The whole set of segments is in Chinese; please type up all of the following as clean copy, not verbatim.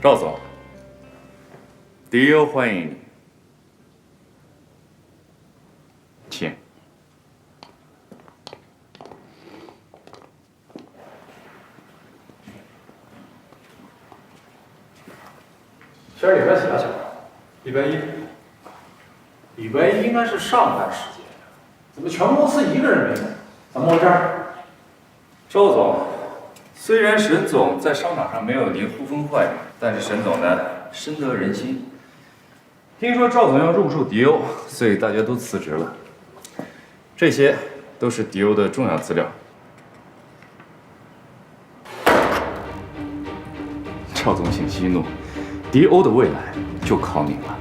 赵总，迪欧欢迎你，请。今儿礼拜几啊，小张？礼拜一。礼拜一应该是上班时间，怎么全公司一个人没来？怎么回事？周总，虽然沈总在商场上没有您呼风唤雨，但是沈总呢深得人心。听说赵总要入驻迪欧，所以大家都辞职了。这些都是迪欧的重要资料。赵总，请息怒，迪欧的未来就靠您了。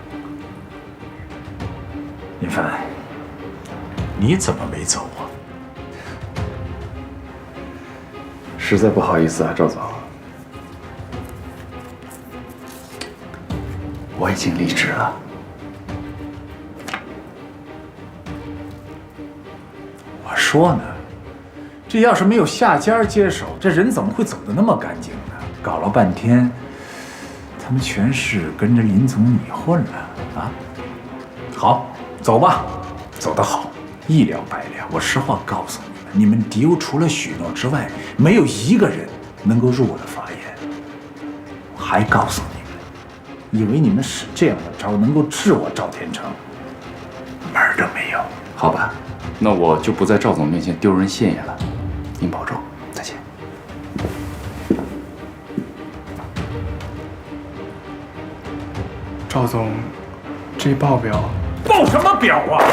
林凡，你怎么没走啊？实在不好意思啊，赵总，我已经离职了。我说呢，这要是没有夏家接手，这人怎么会走得那么干净呢？搞了半天，他们全是跟着林总你混了啊！好，走吧，走得好，一了百了。我实话告诉你们，你们迪欧除了许诺之外，没有一个人能够入我的法眼。我还告诉你们，以为你们使这样的招能够治我赵天成，门儿都没有。好吧，那我就不在赵总面前丢人现眼了。您保重，再见。赵总，这报表报什么表啊？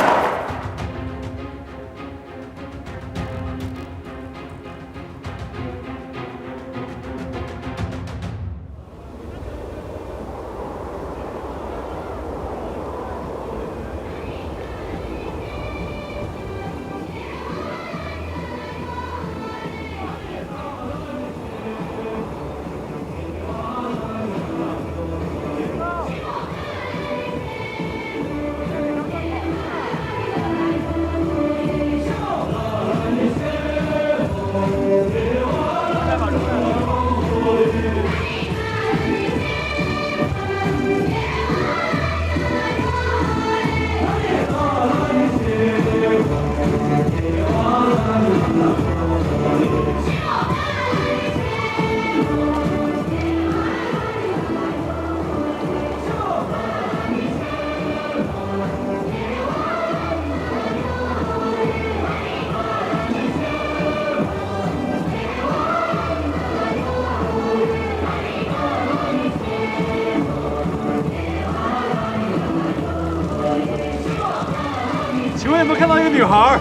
请问有没有看到一个女孩，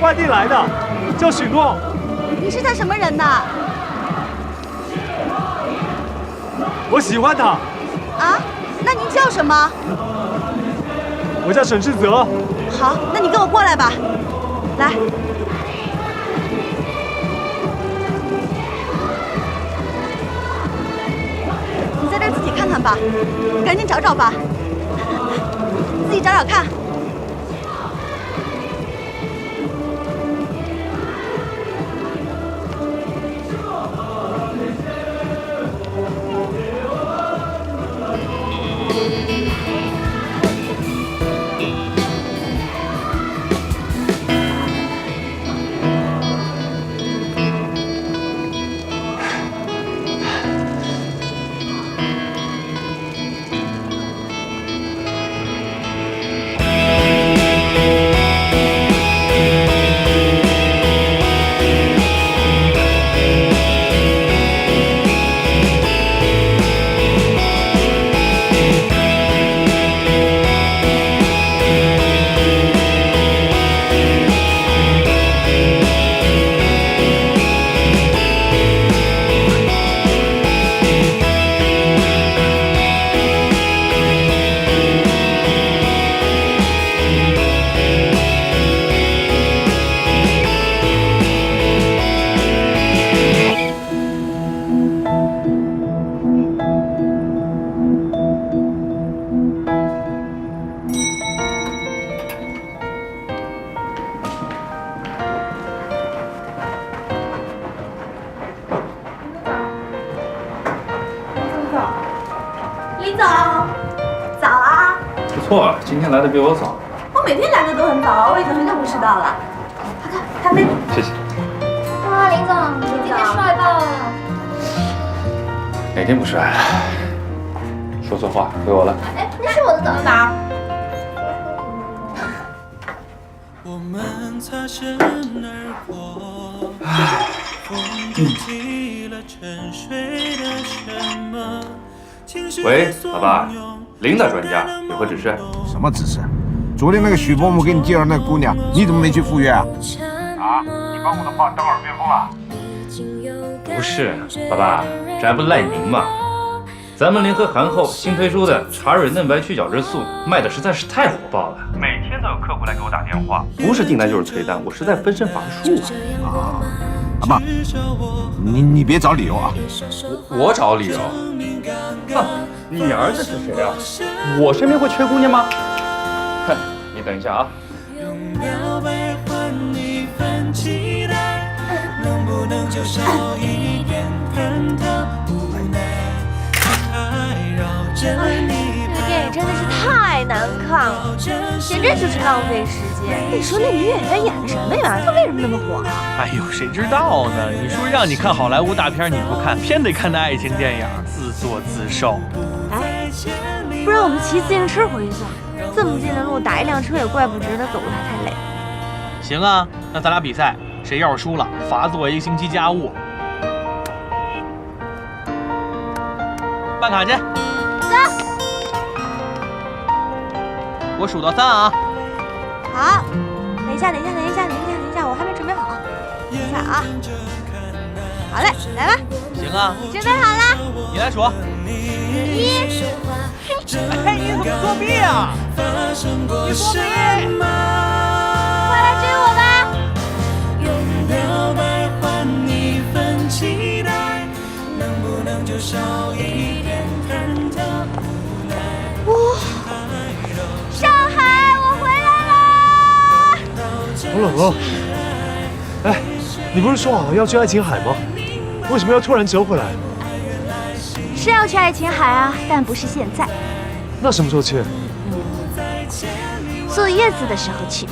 外地来的，叫许诺？你是他什么人呐？我喜欢她。啊？那您叫什么？我叫沈志泽。好，那你跟我过来吧。来，你在这儿自己看看吧，赶紧找找吧，自己找找看。错，今天来的比我早。我每天来的都很早，我已经很久不迟到了。快看，咖啡。谢谢。哇，林总，你今天帅爆了！哪天不帅？说错话，归我了。哎，那是我的哪儿？喂，老爸，领导专家有何指示？什么指示？昨天那个许伯母给你介绍那个姑娘，你怎么没去赴约啊？啊？你把我的话当耳边风了？不是，爸爸，这还不赖您吗？咱们联合韩后新推出的茶蕊嫩白去角质素卖的实在是太火爆了，每天都有客户来给我打电话，不是订单就是催单，我实在分身乏术啊！阿爸，你别找理由啊！我找理由？哼，你儿子是谁啊？我身边会缺姑娘吗？哼，你等一下啊！这电影真的是太难看了，简直就是浪费时间。你说那女演员演的什么呀？她为什么那么火啊？哎呦，谁知道呢？你说让你看好莱坞大片你不看，偏得看那爱情电影，自作自受。哎，不然我们骑自行车回去算了。这么近的路，打一辆车也怪不值得，走路还太累。行啊，那咱俩比赛，谁要是输了，罚做1个星期家务。办卡去。我数到3啊！好，等一下，我还没准备好。等一下啊！好嘞，来吧。行啊，准备好了，你来数。1。哎，你怎么作弊啊？你作弊！快来追我吧！上海，我回来啦！好冷哦！哎，你不是说好要去爱琴海吗？为什么要突然折回来？是要去爱琴海啊，但不是现在，那什么时候去？坐月子的时候去。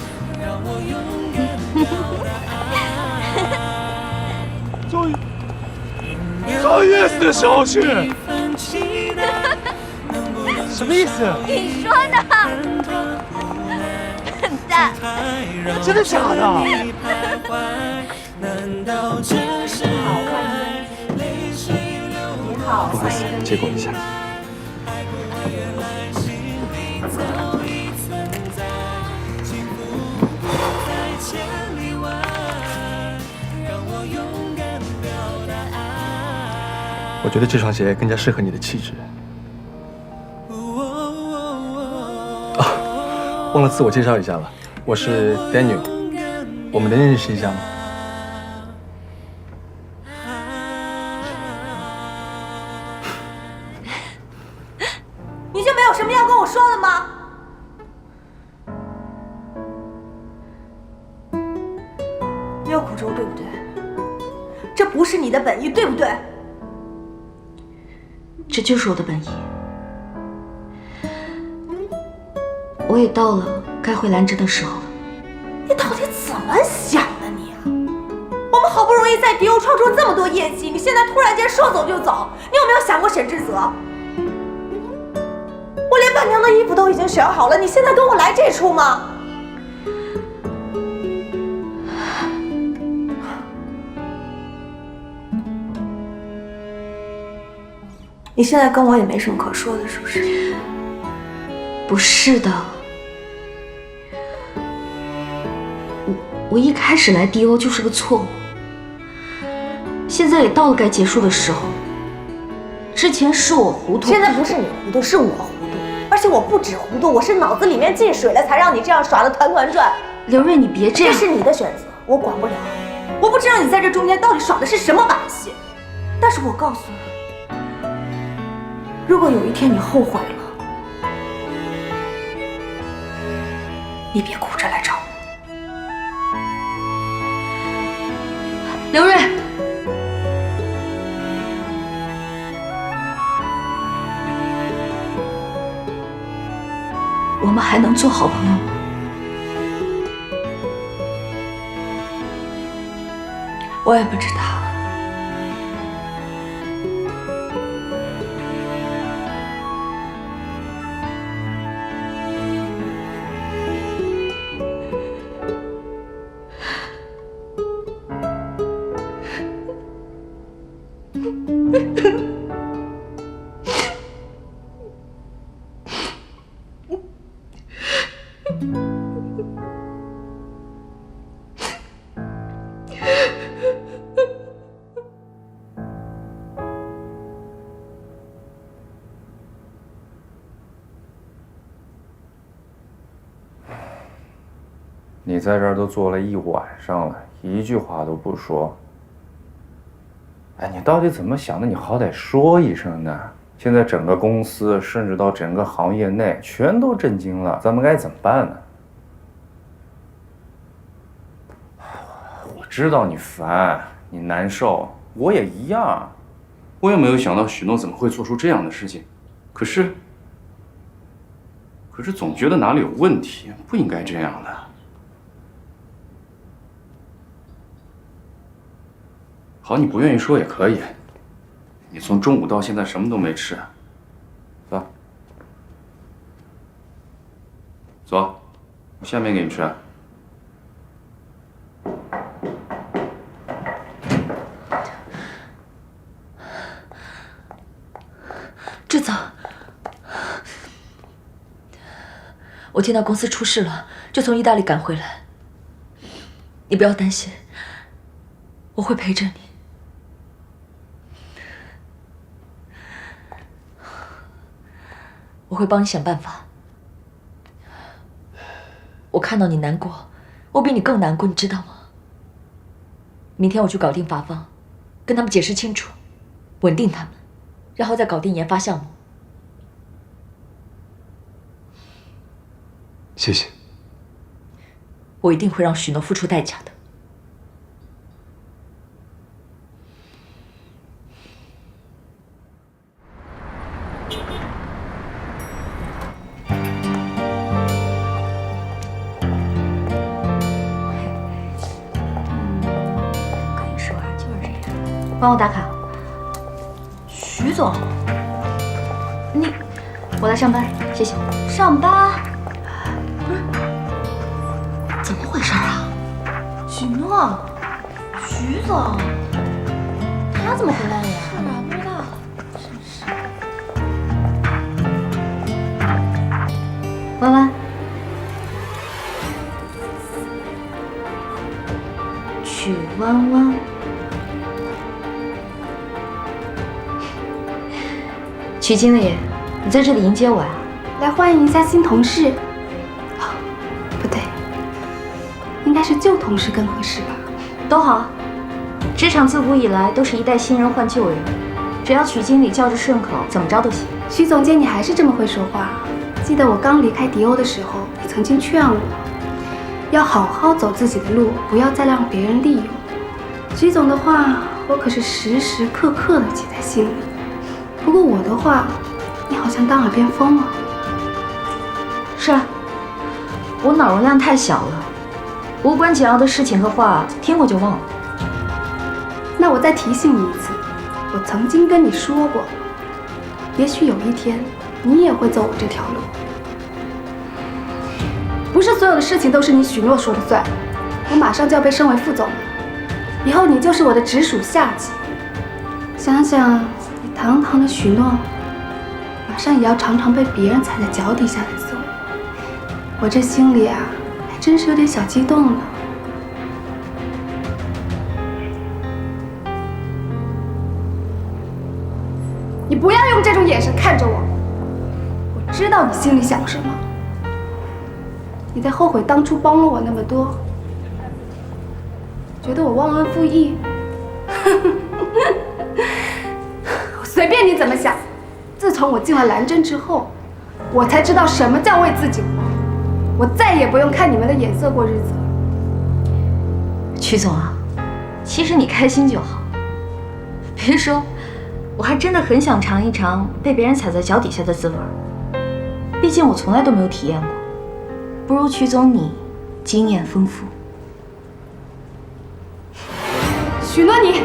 坐月子的时候去？什么意思？你说呢？笨蛋！真的假的？不好意思，借过一下。我觉得这双鞋更加适合你的气质。忘了自我介绍一下了，我是 Daniel， 我们能认识一下吗？你就没有什么要跟我说的吗？你要苦衷，对不对？这不是你的本意，对不对？这就是我的本意。我也到了该回兰芝的时候了。你到底怎么想的你啊？我们好不容易在迪欧创出这么多业绩，你现在突然间说走就走，你有没有想过沈志泽？我连伴娘的衣服都已经选好了，你现在跟我来这出吗？你现在跟我也没什么可说的，是不是？不是的，我一开始来迪欧就是个错误，现在也到了该结束的时候。之前是我糊涂，现在不是你糊涂，是我糊涂，而且我不止糊涂，我是脑子里面进水了，才让你这样耍得团团转。刘瑞，你别这样，这是你的选择，我管不了。我不知道你在这中间到底耍的是什么把戏，但是我告诉你。如果有一天你后悔了，你别哭着来找我。刘瑞，我们还能做好朋友吗？我也不知道。你在这儿都坐了一晚上了，一句话都不说。哎，你到底怎么想的？你好歹说一声呢。现在整个公司，甚至到整个行业内，全都震惊了，咱们该怎么办呢？我知道你烦，你难受，我也一样。我也没有想到许诺怎么会做出这样的事情，可是总觉得哪里有问题，不应该这样的。好，你不愿意说也可以。你从中午到现在什么都没吃，走，走，我下面给你吃。志总，我听到公司出事了，就从意大利赶回来。你不要担心，我会陪着你。我会帮你想办法。我看到你难过，我比你更难过，你知道吗？明天我去搞定法方，跟他们解释清楚，稳定他们，然后再搞定研发项目。谢谢。我一定会让许诺付出代价的。帮我打卡。徐总，我来上班，谢谢。上班？不是，怎么回事啊？许诺，徐总，他怎么回来了呀？是啊，不知道，真是。弯弯，曲弯弯。曲经理，你在这里迎接我呀？来欢迎一下新同事。哦，不对，应该是旧同事更合适吧？都好，职场自古以来都是一代新人换旧人，只要曲经理叫着顺口，怎么着都行。徐总监，你还是这么会说话。记得我刚离开迪欧的时候，你曾经劝我，要好好走自己的路，不要再让别人利用。徐总的话，我可是时时刻刻的记在心里。不过我的话，你好像当耳边风了。是啊，我脑容量太小了，无关紧要的事情和话听过就忘了。那我再提醒你一次，我曾经跟你说过，也许有一天你也会走我这条路。不是所有的事情都是你许诺说了算。我马上就要被升为副总了，以后你就是我的直属下级。想想你堂堂的许诺，马上也要常常被别人踩在脚底下的滋味，我这心里啊，还真是有点小激动呢。你不要用这种眼神看着我，我知道你心里想什么。你在后悔当初帮了我那么多，觉得我忘恩负义？随便你怎么想。自从我进了蓝针之后，我才知道什么叫为自己活。我再也不用看你们的眼色过日子了。曲总啊，其实你开心就好。别说，我还真的很想尝一尝被别人踩在脚底下的滋味。毕竟我从来都没有体验过。不如曲总你经验丰富。许诺你。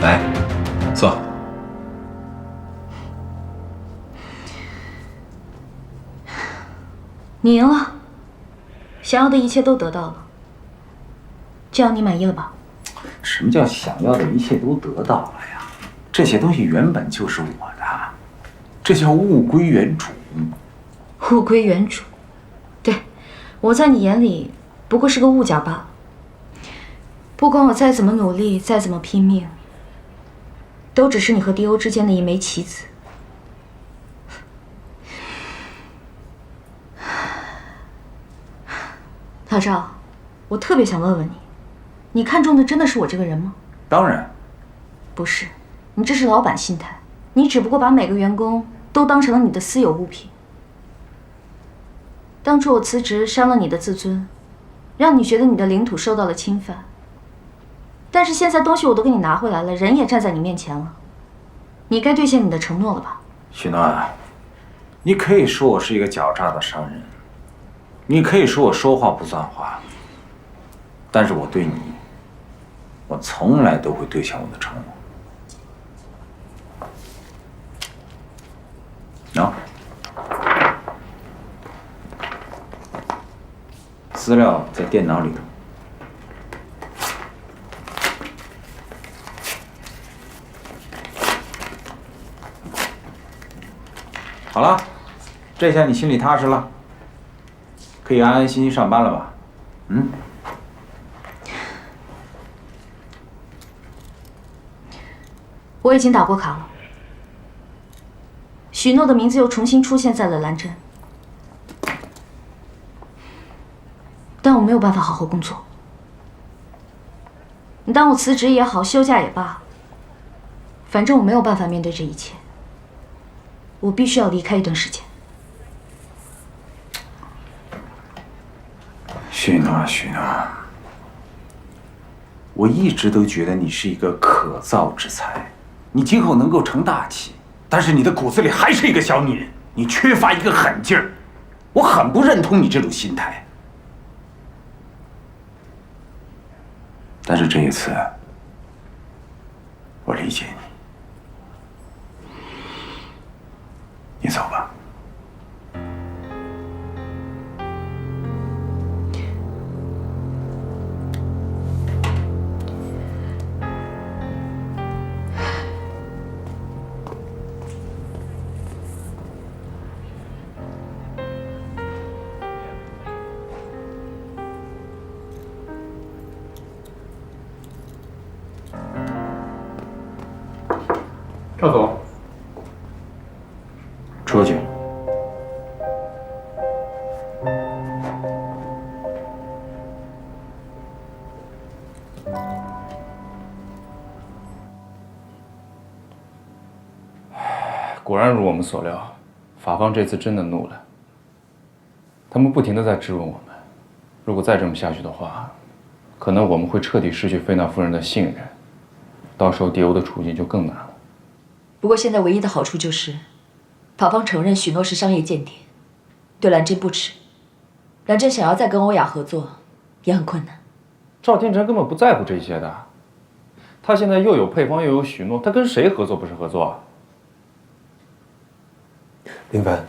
来，坐。你赢了，想要的一切都得到了，这样你满意了吧？什么叫想要的一切都得到了呀？这些东西原本就是我的，这叫物归原主。物归原主，对，我在你眼里不过是个物件罢了。不管我再怎么努力，再怎么拼命，都只是你和迪欧之间的一枚棋子。老赵，我特别想问问你，你看中的真的是我这个人吗？当然，不是，你这是老板心态，你只不过把每个员工都当成了你的私有物品。当初我辞职伤了你的自尊，让你觉得你的领土受到了侵犯。但是现在东西我都给你拿回来了，人也站在你面前了，你该兑现你的承诺了吧？许诺，你可以说我是一个狡诈的商人，你可以说我说话不算话，但是我对你，我从来都会兑现我的承诺。资料在电脑里头。好了，这下你心里踏实了，可以安安心心上班了吧？嗯。我已经打过卡了，许诺的名字又重新出现在了蓝针，但我没有办法好好工作。你当我辞职也好，休假也罢，反正我没有办法面对这一切。我必须要离开一段时间。许诺，许诺，我一直都觉得你是一个可造之才，你今后能够成大器，但是你的骨子里还是一个小女人，你缺乏一个狠劲儿，我很不认同你这种心态。但是这一次，我理解你。你走吧。赵总，出去。果然如我们所料，法方这次真的怒了。他们不停地在质问我们，如果再这么下去的话，可能我们会彻底失去菲娜夫人的信任，到时候迪欧的处境就更难了。不过现在唯一的好处就是，法方承认许诺是商业间谍，对蓝针不耻。蓝针想要再跟欧亚合作，也很困难。赵天成根本不在乎这些的，他现在又有配方又有许诺，他跟谁合作不是合作？林凡，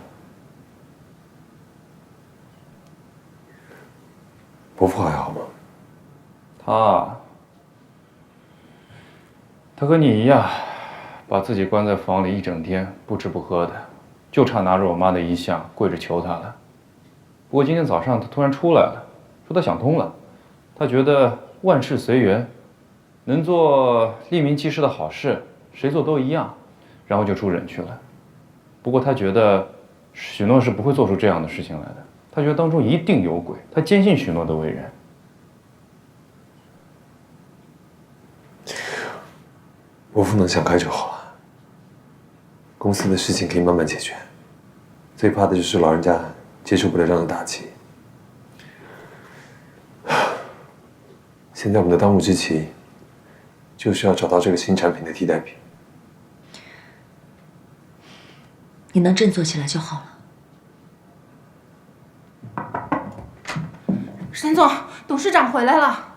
伯父还好吗？他和你一样，把自己关在房里一整天，不吃不喝的，就差拿着我妈的遗像跪着求她了。不过今天早上他突然出来了，说他想通了，他觉得万事随缘，能做利民济世的好事，谁做都一样，然后就出忍去了。不过他觉得许诺是不会做出这样的事情来的，他觉得当中一定有鬼，他坚信许诺的为人。伯父能想开就好了。公司的事情可以慢慢解决，最怕的就是老人家接受不了这样的打击。现在我们的当务之急，就是要找到这个新产品的替代品。你能振作起来就好了。沈总，董事长回来了。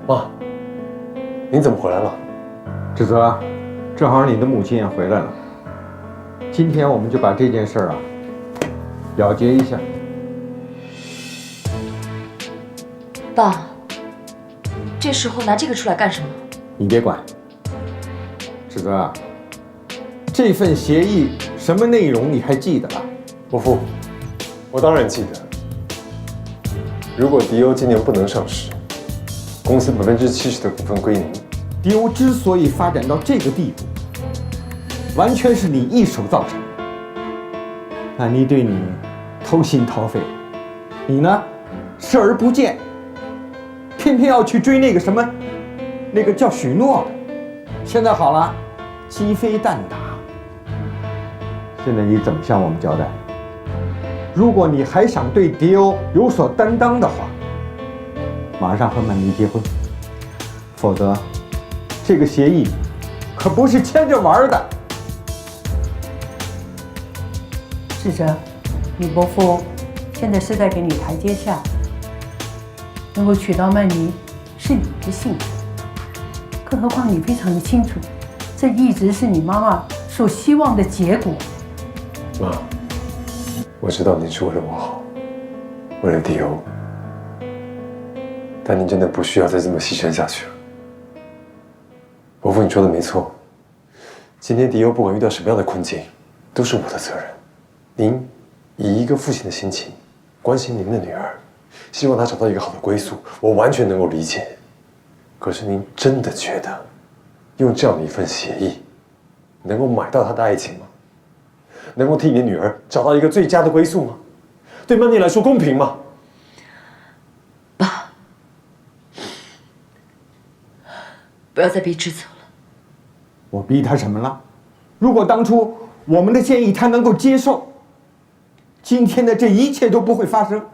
妈，您怎么回来了？志泽，正好你的母亲也回来了。今天我们就把这件事了结一下。爸，这时候拿这个出来干什么？你别管。志泽，这份协议什么内容你还记得吧？伯父，我当然记得。如果迪欧今年不能上市，公司70%的股份归您。迪欧之所以发展到这个地步，完全是你一手造成的。安妮对你掏心掏肺，你呢视而不见，偏偏要去追那个什么，那个叫许诺的。现在好了，鸡飞蛋打。现在你怎么向我们交代？如果你还想对迪欧有所担当的话，马上和曼妮结婚，否则这个协议可不是牵着玩的。志泽，你伯父现在是在给你台阶下，能够娶到曼妮是你的幸福，更何况你非常的清楚，这一直是你妈妈所希望的结果。妈，我知道您是为了我好，为了迪欧，但您真的不需要再这么牺牲下去了。伯父，你说的没错，今天迪欧不管遇到什么样的困境，都是我的责任。您以一个父亲的心情关心您的女儿，希望她找到一个好的归宿，我完全能够理解。可是您真的觉得用这样的一份协议能够买到她的爱情吗？能够替你的女儿找到一个最佳的归宿吗？对曼妮来说公平吗？爸，不要再逼志泽了。我逼他什么了？如果当初我们的建议他能够接受，今天的这一切都不会发生。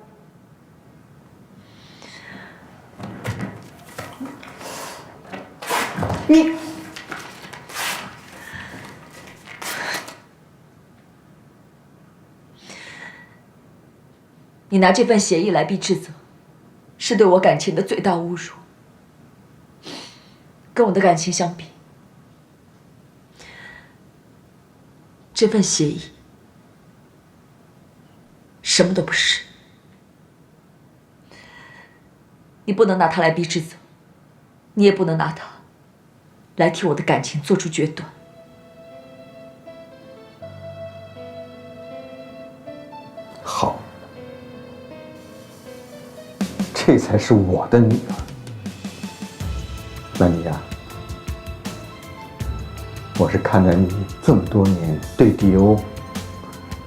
你拿这份协议来逼志泽，是对我感情的最大侮辱。跟我的感情相比，这份协议什么都不是。你不能拿它来逼志泽，你也不能拿它来替我的感情做出决断。好，这才是我的女儿。曼妮啊，我是看在你这么多年对迪欧、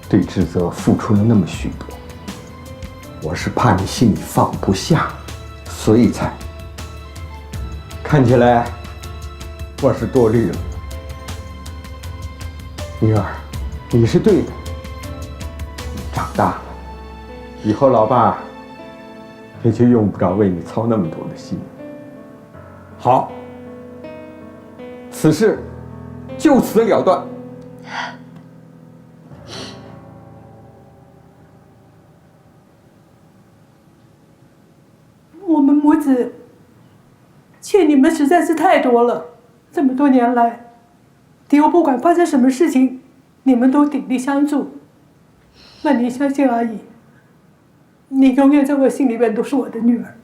对志泽付出了那么许多，我是怕你心里放不下，所以才看起来我是多虑了。女儿，你是对的，你长大了，以后老爸也就用不着为你操那么多的心。好，此事就此了断。我们母子欠你们实在是太多了，这么多年来，迪欧不管发生什么事情，你们都鼎力相助。曼妮，相信阿姨，你永远在我心里边都是我的女儿。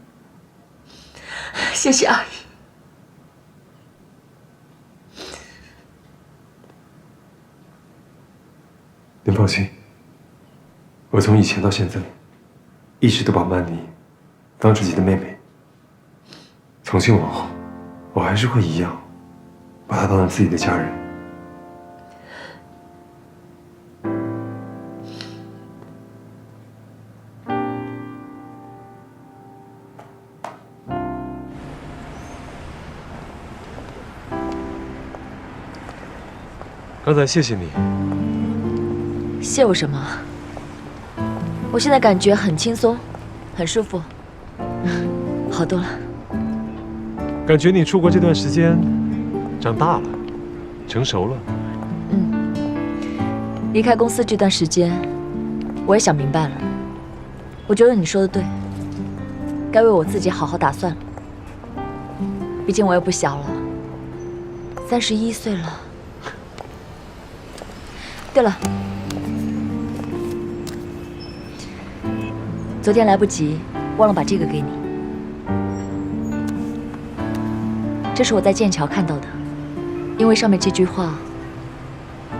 谢谢阿姨。您放心，我从以前到现在，一直都把曼妮当自己的妹妹。从今往后，我还是会一样，把她当成自己的家人。刚才谢谢你。谢我什么？我现在感觉很轻松，很舒服，好多了。感觉你出国这段时间长大了，成熟了。离开公司这段时间，我也想明白了。我觉得你说的对，该为我自己好好打算了。毕竟我也不小了，31岁了。对了，昨天来不及，忘了把这个给你。这是我在剑桥看到的，因为上面这句话，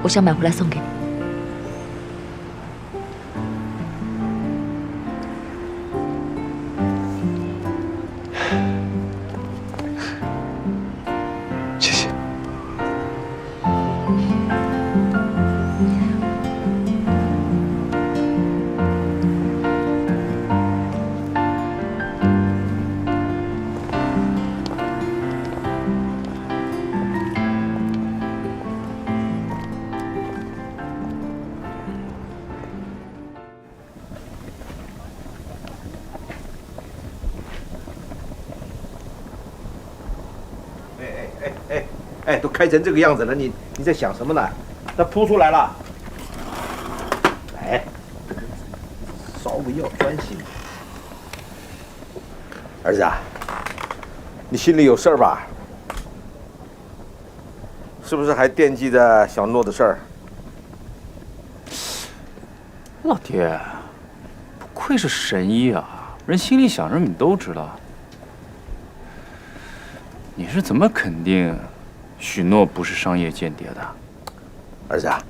我想买回来送给你。谢谢。哎，都开成这个样子了，你在想什么呢？它扑出来了。来，稍微要专心。儿子啊，你心里有事儿吧？是不是还惦记着小诺的事儿？老爹，不愧是神医啊，人心里想什么你都知道。你是怎么肯定许诺不是商业间谍的？儿子啊，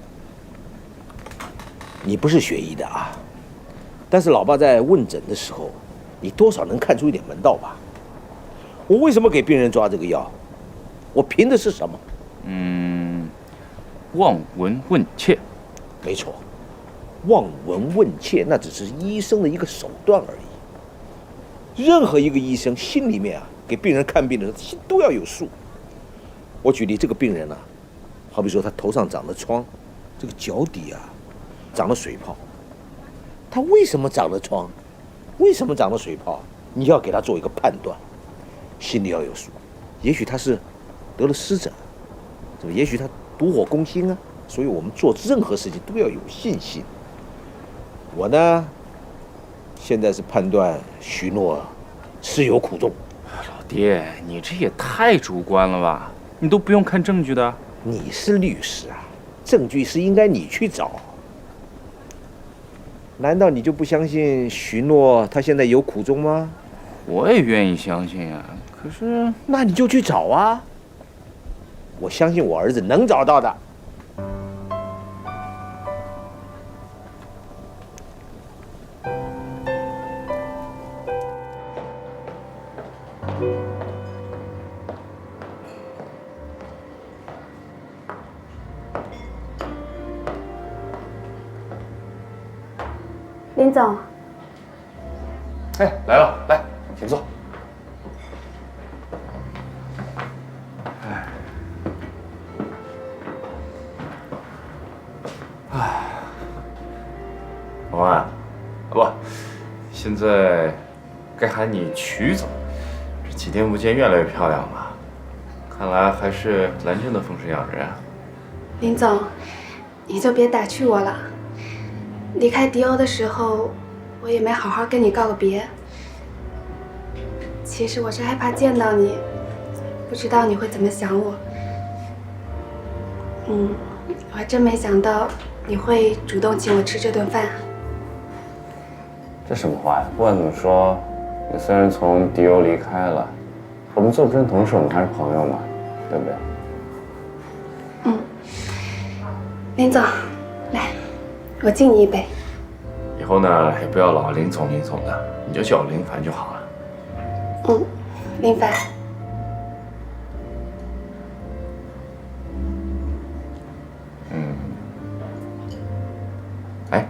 你不是学医的啊，但是老爸在问诊的时候，你多少能看出一点门道吧？我为什么给病人抓这个药？我凭的是什么？望闻问切。没错，望闻问切那只是医生的一个手段而已。任何一个医生心里面啊，给病人看病的时候心都要有数。我举例，这个病人啊，好比说他头上长了疮，这个脚底啊长了水泡，他为什么长了疮？为什么长了水泡？你要给他做一个判断，心里要有数。也许他是得了湿疹，这个也许他毒火攻心啊。所以我们做任何事情都要有信心。我呢，现在是判断许诺是有苦衷。老爹，你这也太主观了吧？你都不用看证据的。你是律师啊，证据是应该你去找。难道你就不相信许诺他现在有苦衷吗？我也愿意相信啊，可是那你就去找啊。我相信我儿子能找到的。林总，哎，来了，来，请坐。王安，不，现在该喊你曲总。这几天不见，越来越漂亮了，看来还是兰镇的风水养人啊。林总，你就别打趣我了。离开迪欧的时候，我也没好好跟你告个别。其实我是害怕见到你，不知道你会怎么想我。我还真没想到你会主动请我吃这顿饭。这什么话呀？不管怎么说，你虽然从迪欧离开了，我们做不成同事，我们还是朋友嘛，对不对？林总，来，我敬你一杯。以后呢，也不要老林总林总的，你就叫我林凡就好了。林凡。哎，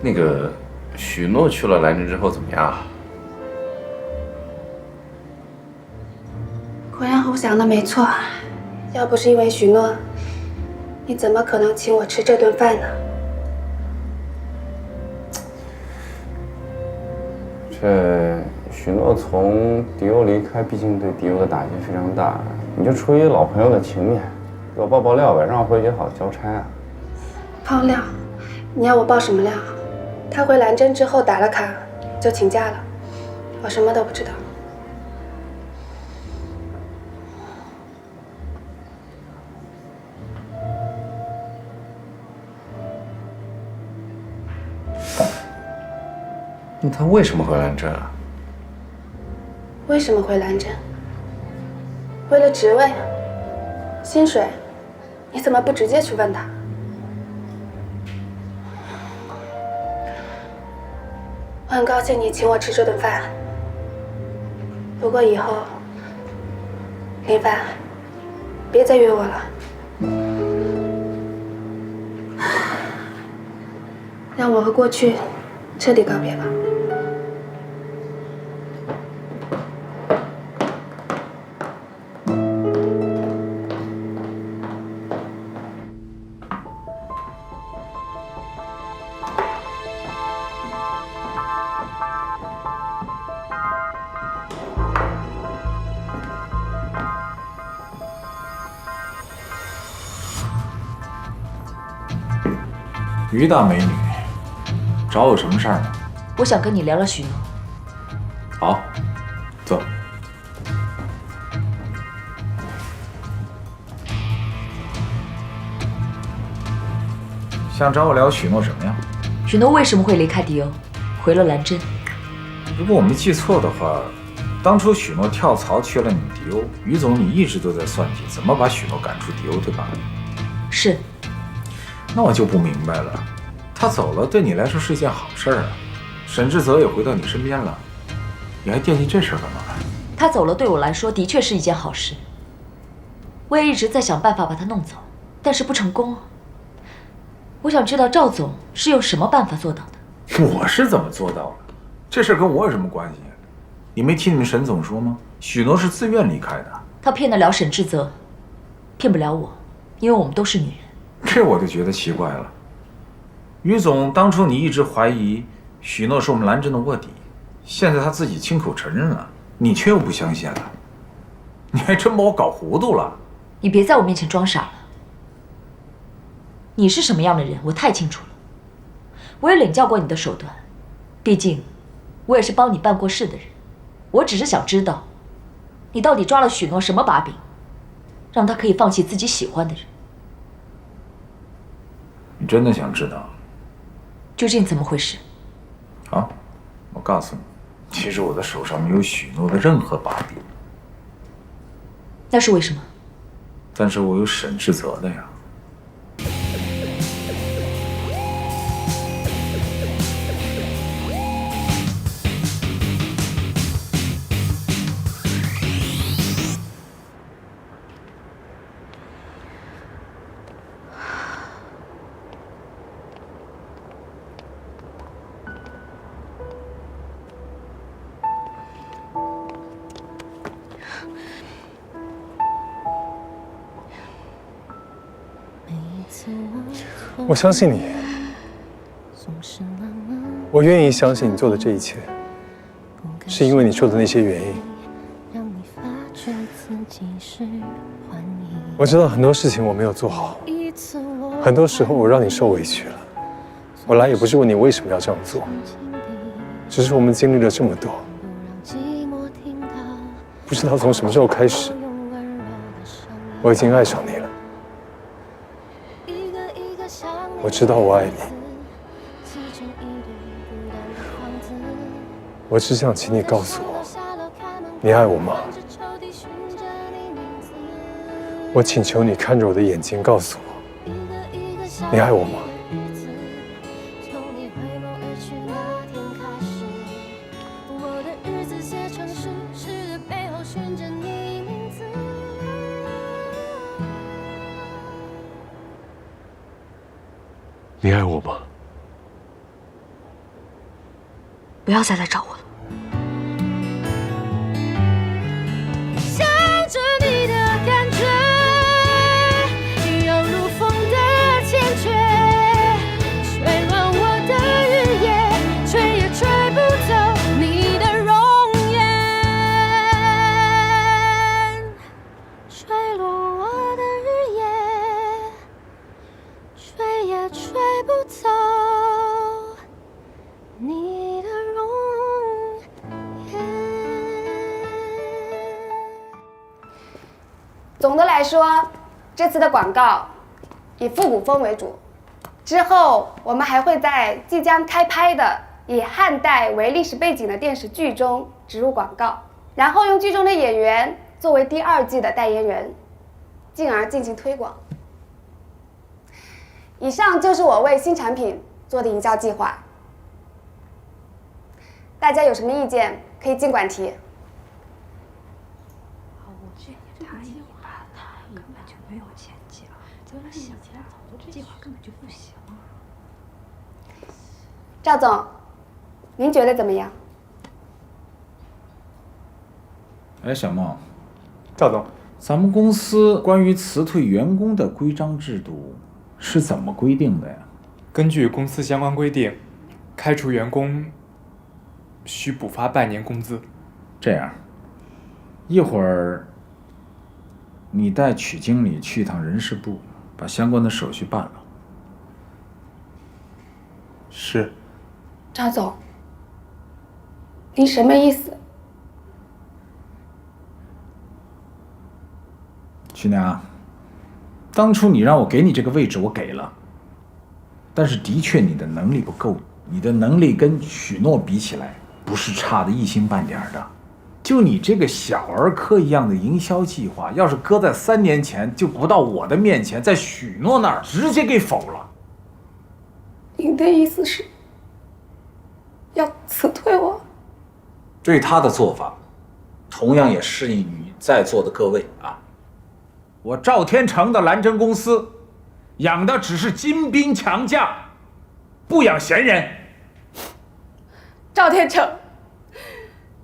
那个许诺去了兰镇之后怎么样啊？果然和我想的没错，要不是因为许诺，你怎么可能请我吃这顿饭呢？这许诺从迪欧离开，毕竟对迪欧的打击非常大，你就出于老朋友的情面，给我爆料呗，让我回去好交差啊。爆料？你要我爆什么料？他回蓝针之后打了卡，就请假了，我什么都不知道。那他为什么回蓝针啊？为什么回蓝针？为了职位、薪水，你怎么不直接去问他？我很高兴你请我吃这顿饭，不过以后，林凡，别再约我了，让我和过去彻底告别吧。于大美女，找我有什么事儿吗？我想跟你聊聊许诺。好，坐。想找我聊许诺什么呀？许诺为什么会离开迪欧，回了蓝针？如果我没记错的话，当初许诺跳槽去了你迪欧，于总你一直都在算计怎么把许诺赶出迪欧，对吧？是。那我就不明白了，他走了对你来说是一件好事啊，沈志泽也回到你身边了，你还惦记这事儿干嘛？他走了对我来说的确是一件好事，我也一直在想办法把他弄走，但是不成功。我想知道赵总是用什么办法做到的？我是怎么做到的？这事儿跟我有什么关系？你没听你们沈总说吗？许诺是自愿离开的。他骗得了沈志泽，骗不了我，因为我们都是女人。这我就觉得奇怪了。于总，当初你一直怀疑许诺是我们蓝针的卧底，现在他自己亲口承认了，你却又不相信了，你还真把我搞糊涂了。你别在我面前装傻了。你是什么样的人，我太清楚了。我也领教过你的手段，毕竟我也是帮你办过事的人。我只是想知道，你到底抓了许诺什么把柄，让他可以放弃自己喜欢的人。你真的想知道究竟怎么回事？好，我告诉你，其实我的手上没有许诺的任何把柄。那是为什么？但是我有沈志泽的呀。我相信你，我愿意相信你做的这一切，是因为你说的那些原因。我知道很多事情我没有做好，很多时候我让你受委屈了。我来也不是问你为什么要这样做，只是我们经历了这么多，不知道从什么时候开始，我已经爱上你了。我知道我爱你，我只想请你告诉我，你爱我吗？我请求你看着我的眼睛，告诉我，你爱我吗？你爱我吗？不要再来找我了。想着你的感觉，犹如风的总的来说，这次的广告以复古风为主，之后我们还会在即将开拍的以汉代为历史背景的电视剧中植入广告，然后用剧中的演员作为第2季的代言人，进而进行推广。以上就是我为新产品做的营销计划，大家有什么意见可以尽管提。赵总，您觉得怎么样？哎，小孟，赵总，咱们公司关于辞退员工的规章制度是怎么规定的呀？根据公司相关规定，开除员工需补发半年工资。这样，一会儿你带曲经理去一趟人事部，把相关的手续办了。是。赵总，您什么意思？徐娘，当初你让我给你这个位置，我给了，但是的确你的能力不够，你的能力跟许诺比起来，不是差的一星半点的。就你这个小儿科一样的营销计划，要是搁在3年前，就不到我的面前，在许诺那儿直接给否了。您的意思是要辞退我？对他的做法，同样也适应于在座的各位啊。我赵天成的蓝针公司，养的只是精兵强将，不养闲人。赵天成，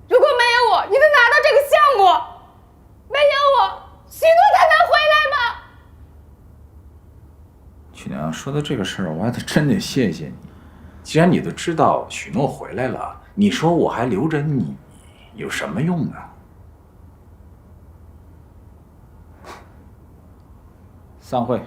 如果没有我，你能拿到这个项目？没有我，许诺他能回来吗？曲娘，说到这个事儿，我还真得谢谢你。既然你都知道许诺回来了，你说我还留着你，有什么用呢？散会。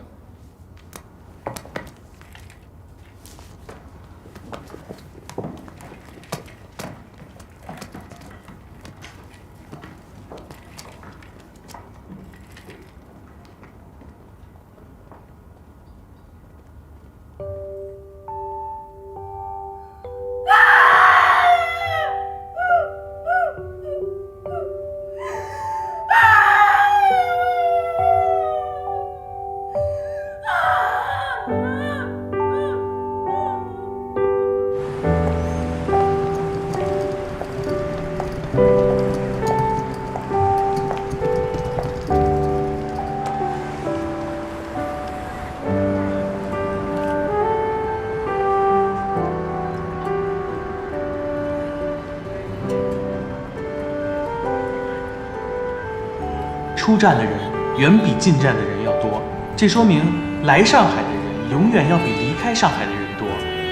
出站的人远比进站的人要多，这说明来上海的人永远要比离开上海的人多。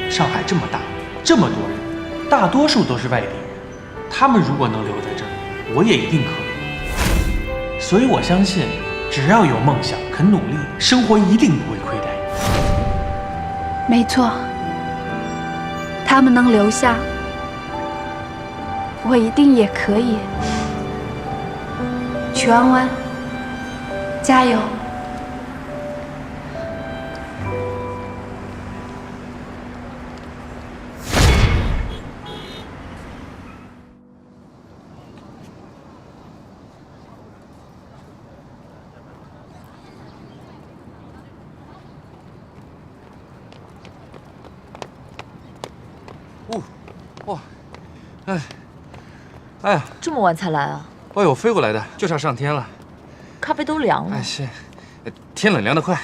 上海这么大，这么多人，大多数都是外地人，他们如果能留在这里，我也一定可以。所以我相信，只要有梦想，肯努力，生活一定不会亏待你。没错，他们能留下，我一定也可以。曲弯弯，加油！哇，哎呀，这么晚才来啊？哎呦，飞过来的，就差上天了。咖啡都凉了。哎，是，天冷凉得快。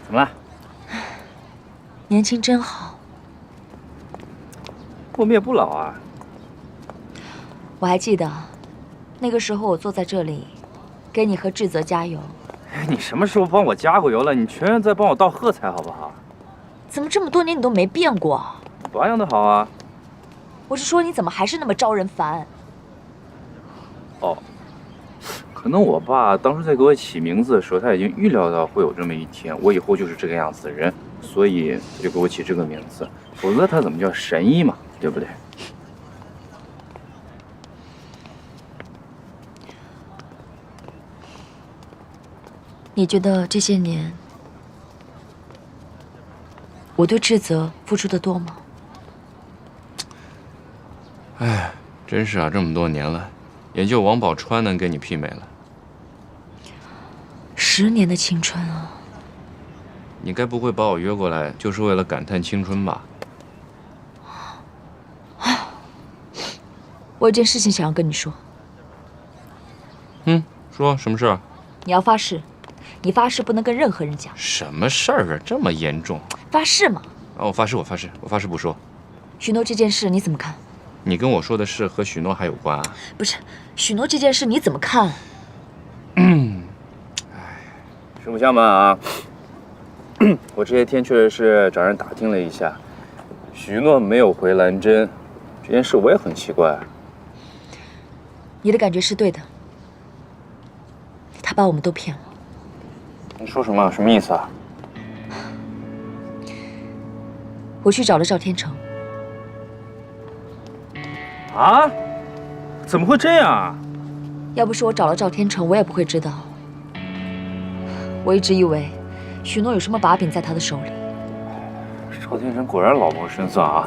怎么了？年轻真好。不灭不老啊！我还记得，那个时候我坐在这里，给你和志泽加油。你什么时候帮我加过油了？你全然在帮我道贺才好不好？怎么这么多年你都没变过？保养的好啊。我是说，你怎么还是那么招人烦？哦，可能我爸当时在给我起名字的时候，他已经预料到会有这么一天，我以后就是这个样子的人，所以他就给我起这个名字。否则他怎么叫神医嘛，对不对？你觉得这些年我对志泽付出的多吗？哎，真是啊，这么多年了，也就王宝钏能跟你媲美了。10年的青春啊！你该不会把我约过来就是为了感叹青春吧？我有件事情想要跟你说。说什么事儿？你要发誓，你发誓不能跟任何人讲。什么事儿啊？这么严重？发誓嘛！啊，我发誓不说。许诺这件事你怎么看？你跟我说的事和许诺还有关啊？不是，许诺这件事你怎么看？实不相瞒啊，我这些天确实是找人打听了一下，许诺没有回兰真，这件事我也很奇怪。你的感觉是对的，他把我们都骗了。你说什么？什么意思啊？我去找了赵天成。啊？怎么会这样啊？要不是我找了赵天成，我也不会知道。我一直以为许诺有什么把柄在他的手里。赵天成果然老谋深算啊，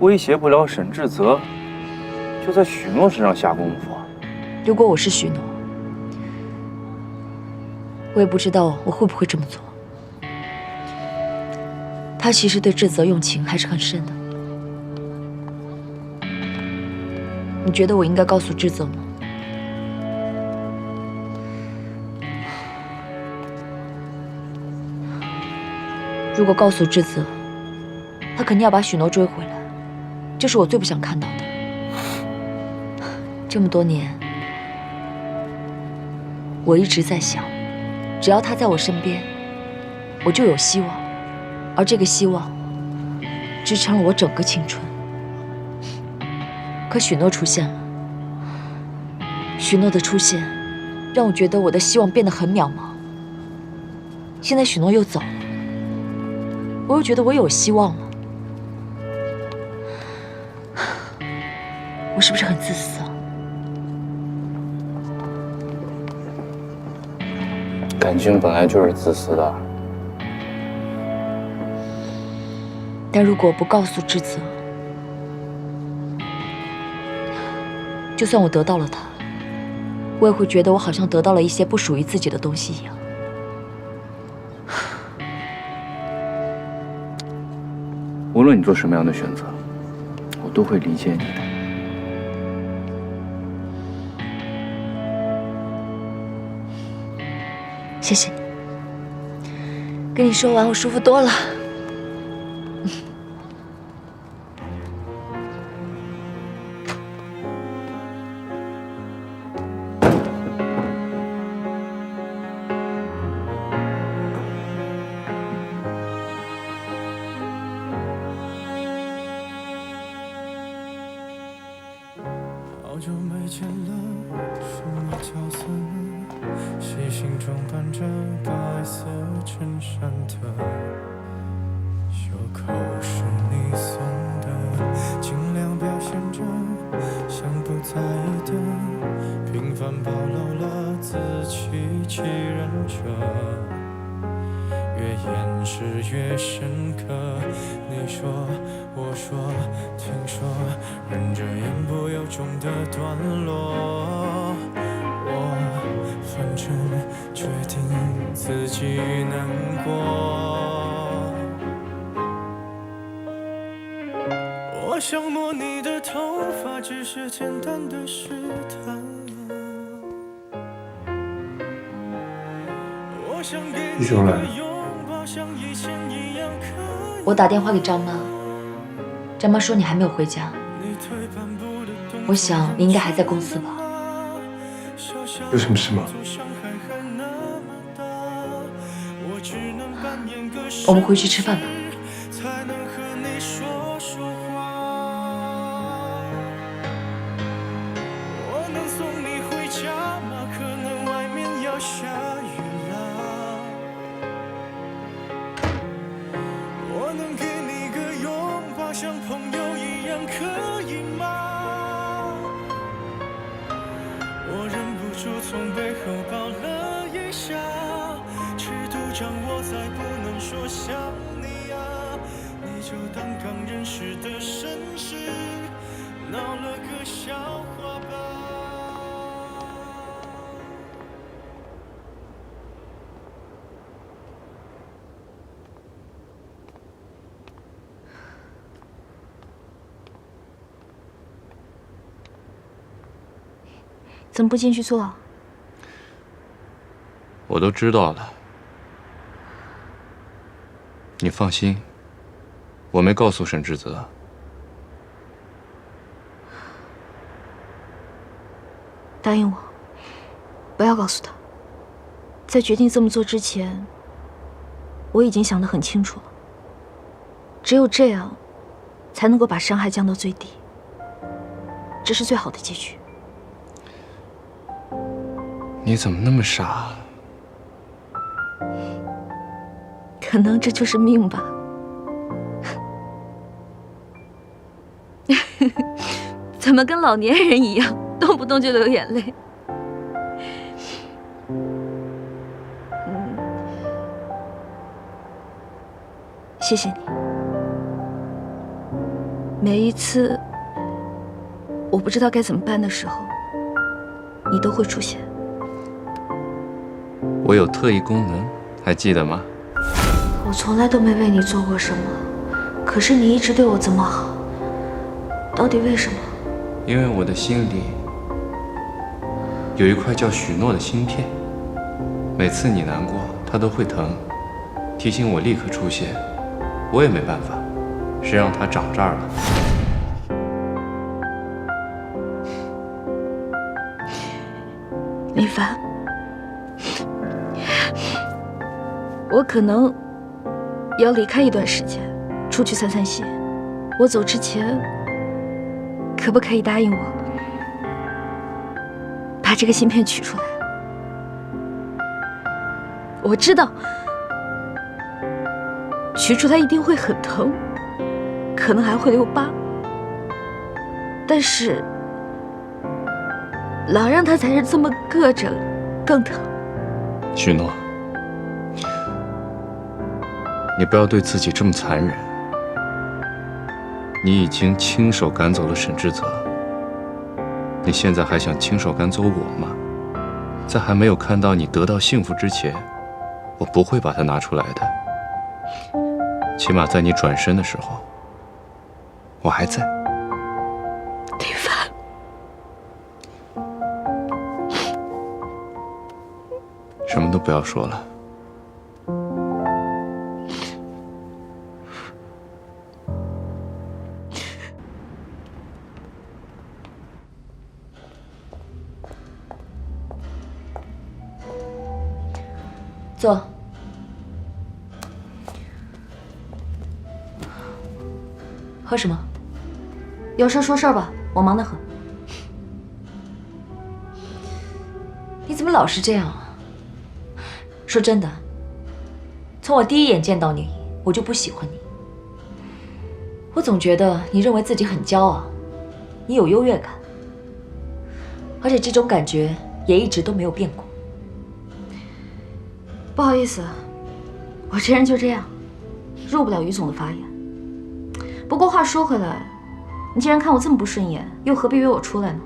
威胁不了沈志泽，就在许诺身上下功夫。如果我是许诺，我也不知道我会不会这么做。他其实对志泽用情还是很深的。你觉得我应该告诉志泽吗？如果告诉志泽，他肯定要把许诺追回来，这是我最不想看到的。这么多年，我一直在想，只要他在我身边，我就有希望，而这个希望支撑了我整个青春。可许诺出现了，许诺的出现让我觉得我的希望变得很渺茫。现在许诺又走了，我又觉得我有希望了。我是不是很自私啊？感情本来就是自私的。但如果不告诉志泽，就算我得到了他，我也会觉得我好像得到了一些不属于自己的东西一样。无论你做什么样的选择，我都会理解你的。谢谢你，跟你说完我舒服多了。好久没见了，什么角色呢？细心装扮着白色衬衫的，袖口是你送的，尽量表现着像不在意的，平凡暴露了自欺欺人者，越掩饰越深刻。你说，我说，听说，忍着言不由衷的段落，我反正决定自己难过。我想摸你的头发，只是简单的试探。我想给你个拥抱，像以前一样可以。我打电话给张妈，张妈说你还没有回家。我想你应该还在公司吧？有什么事吗？我们回去吃饭吧。我能送你回家吗？可能外面要下雨了。我能给你个拥抱，像朋友一样，可以吗？我忍不住从背后抱了一下。将我再不能说想你啊，你就当刚认识的绅士，闹了个笑话吧。怎么不进去坐？我都知道了。你放心，我没告诉沈志泽。答应我，不要告诉他。在决定这么做之前，我已经想得很清楚了。只有这样，才能够把伤害降到最低，这是最好的结局。你怎么那么傻？可能这就是命吧。怎么跟老年人一样，动不动就流眼泪？谢谢你。每一次我不知道该怎么办的时候，你都会出现。我有特异功能，还记得吗？我从来都没为你做过什么，可是你一直对我这么好，到底为什么？因为我的心里有一块叫许诺的芯片，每次你难过，它都会疼，提醒我立刻出现。我也没办法，谁让它长这儿了？林凡，我可能要离开一段时间，出去散散心。我走之前，可不可以答应我，把这个芯片取出来？我知道，取出来一定会很疼，可能还会留疤，但是老让它才是这么硌着，更疼。许诺，你不要对自己这么残忍。你已经亲手赶走了沈志泽，你现在还想亲手赶走我吗？在还没有看到你得到幸福之前，我不会把它拿出来的。起码在你转身的时候，我还在。林凡，什么都不要说了。坐。喝什么？有事说事儿吧，我忙得很。你怎么老是这样啊？说真的，从我第一眼见到你，我就不喜欢你。我总觉得你认为自己很骄傲，你有优越感，而且这种感觉也一直都没有变过。不好意思，我这人就这样，入不了于总的法眼。不过话说回来，你既然看我这么不顺眼，又何必约我出来呢？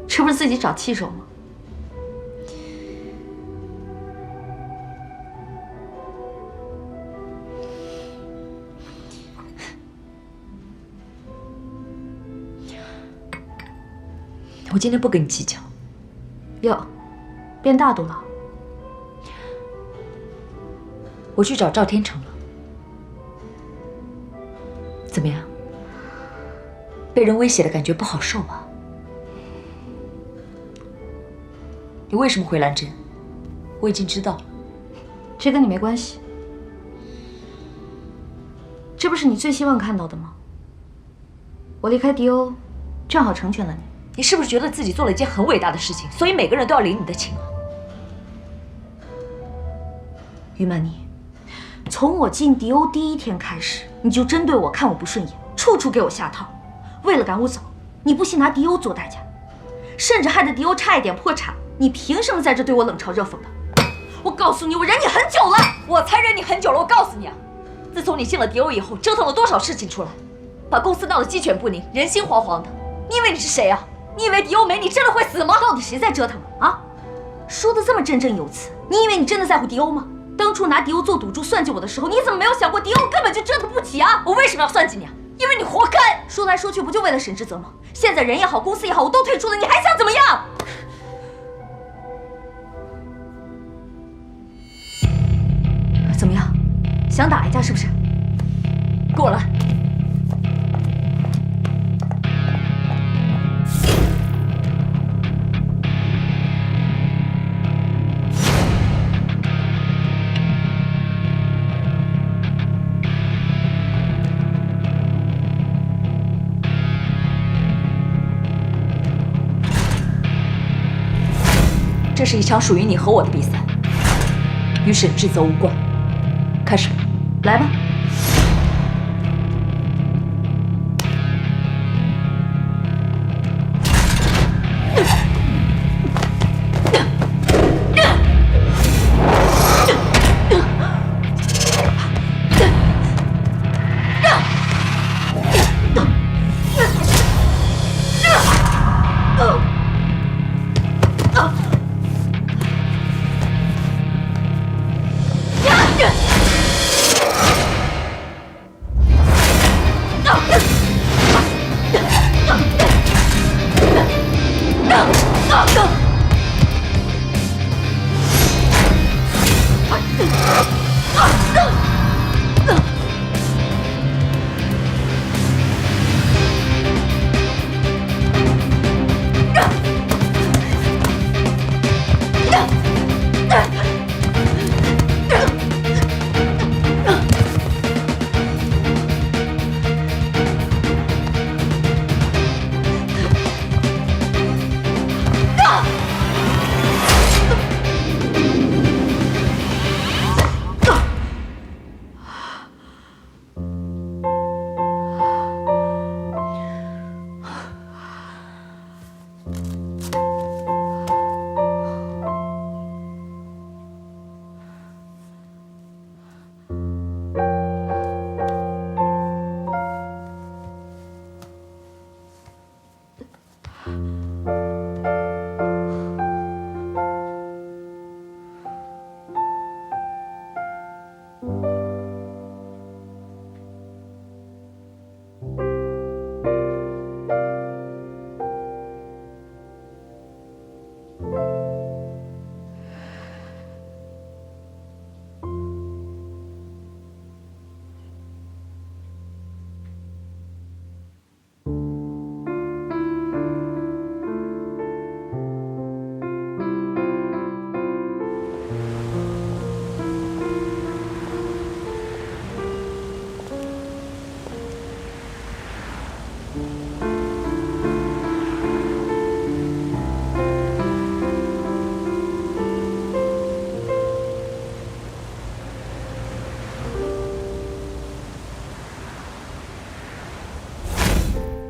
这不是自己找气受吗？我今天不跟你计较。哟，变大度了。我去找赵天成了，怎么样？被人威胁的感觉不好受吧？你为什么回兰州？我已经知道了。这跟你没关系。这不是你最希望看到的吗？我离开迪欧，正好成全了你。你是不是觉得自己做了一件很伟大的事情，所以每个人都要领你的情啊？于曼妮，从我进迪欧第一天开始，你就针对我看我不顺眼，处处给我下套。为了赶我走，你不惜拿迪欧做代价，甚至害得迪欧差一点破产。你凭什么在这对我冷嘲热讽的？我告诉你，我忍你很久了，我才忍你很久了。我告诉你啊，自从你进了迪欧以后，折腾了多少事情出来，把公司闹得鸡犬不宁，人心惶惶的。你以为你是谁啊？你以为迪欧没你真的会死吗？到底谁在折腾啊？说的这么振振有词，你以为你真的在乎迪欧吗？当初拿迪欧做赌注算计我的时候，你怎么没有想过迪欧根本就折腾不起啊？我为什么要算计你啊？因为你活该。说来说去不就为了沈志泽吗？现在人也好，公司也好，我都退出了，你还想怎么样？怎么样？想打一架是不是？跟我来。这是一场属于你和我的比赛，与沈志泽无关。开始，来吧。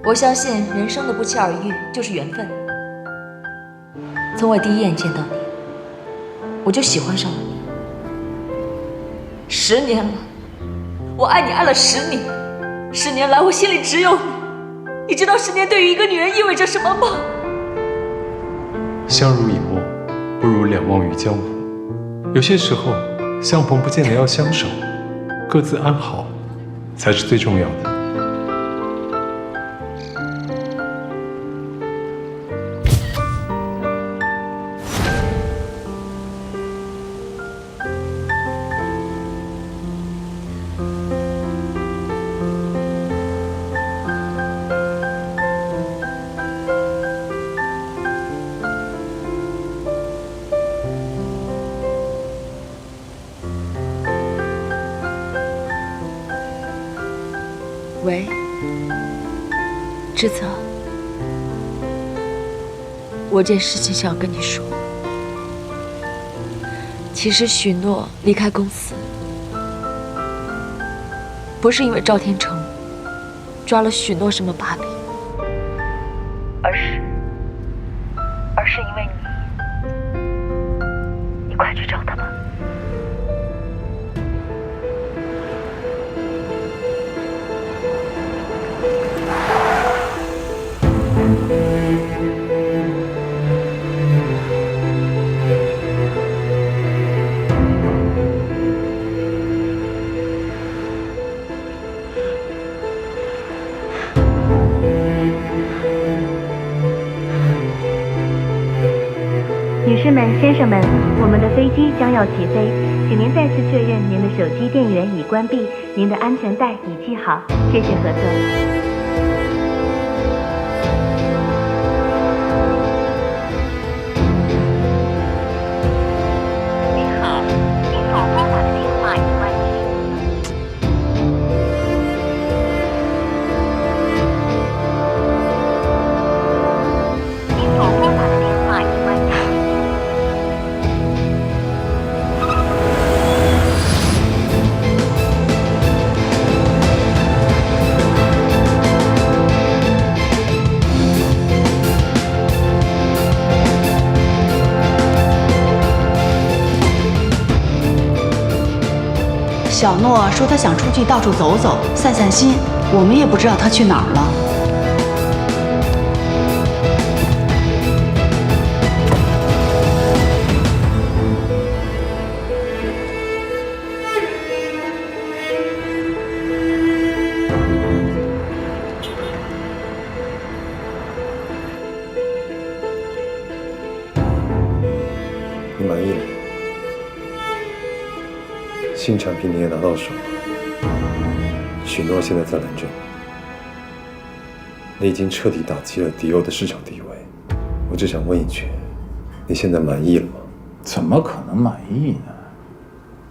我相信人生的不期而遇就是缘分。从我第一眼见到你，我就喜欢上了你。10年了，我爱你爱了10年，10年来我心里只有你。你知道10年对于一个女人意味着什么吗？相濡以沫，不如两忘于江湖。有些时候，相逢不见得要相守，各自安好才是最重要的。喂，志泽，我有件事情想要跟你说。其实许诺离开公司，不是因为赵天成抓了许诺什么把柄，而是因为你快去找他吧。士们、先生们，我们的飞机将要起飞，请您再次确认您的手机电源已关闭，您的安全带已系好，谢谢合作。小诺说他想出去到处走走，散散心，我们也不知道他去哪儿了。你满意了？新产品你也拿到手了，许诺现在在蓝镇，你已经彻底打击了迪欧的市场地位。我只想问一句，你现在满意了吗？怎么可能满意呢？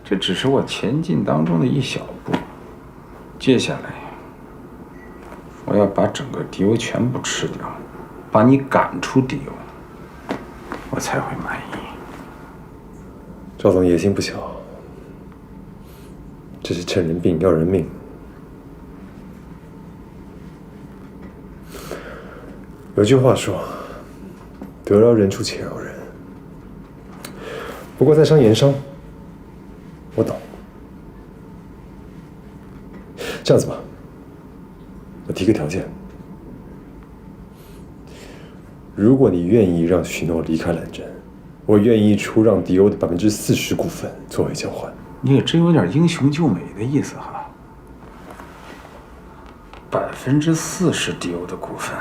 这只是我前进当中的一小步，接下来我要把整个迪欧全部吃掉，把你赶出迪欧，我才会满意。赵总野心不小。这是趁人病要人命。有句话说：“得饶人处且饶人。”不过在商言商，我懂。这样子吧，我提个条件：如果你愿意让许诺离开蓝镇，我愿意出让迪欧的40%股份作为交换。你也真有点英雄救美的意思哈。40%迪欧的股份。